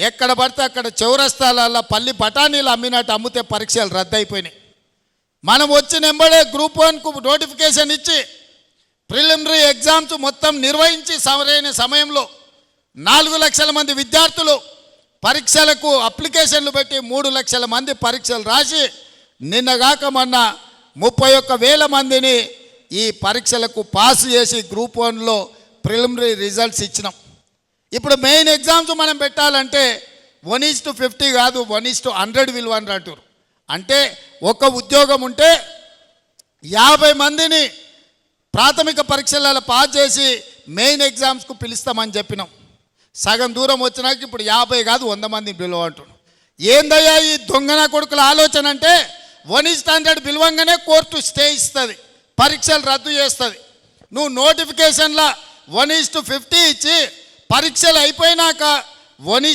ఎక్కడ పడితే అక్కడ చౌరస్తాలలో పల్లి బఠానీలు అమ్మినట్టు అమ్మితే పరీక్షలు రద్దయిపోయినాయి. మనం వచ్చిన ఎంబడే గ్రూప్ 1కు నోటిఫికేషన్ ఇచ్చి ప్రిలిమినరీ ఎగ్జామ్స్ మొత్తం నిర్వహించి సరైన సమయంలో 4 లక్షల మంది విద్యార్థులు పరీక్షలకు అప్లికేషన్లు పెట్టి 3 లక్షల మంది పరీక్షలు రాసి నిన్నగాక మొన్న 31,000 మందిని ఈ పరీక్షలకు పాస్ చేసి గ్రూప్ 1లో ప్రిలిమినరీ రిజల్ట్స్ ఇచ్చినాం. ఇప్పుడు మెయిన్ ఎగ్జామ్స్ మనం పెట్టాలంటే 1:50 కాదు 1:100 విలువని అంటారు. అంటే ఒక ఉద్యోగం ఉంటే 50 మందిని ప్రాథమిక పరీక్షలలో పాస్ చేసి మెయిన్ ఎగ్జామ్స్కు పిలుస్తామని చెప్పినాం. సగం దూరం వచ్చినాక ఇప్పుడు 50 కాదు 100 మందిని పిలువంటున్నాం. ఏందయ్యా ఈ దొంగన కొడుకుల ఆలోచన అంటే 1:100 పిలువంగానే కోర్టు స్టే ఇస్తుంది, పరీక్షలు రద్దు చేస్తుంది. నువ్వు నోటిఫికేషన్లో 1:50 ఇచ్చి పరీక్షలు అయిపోయినాక 1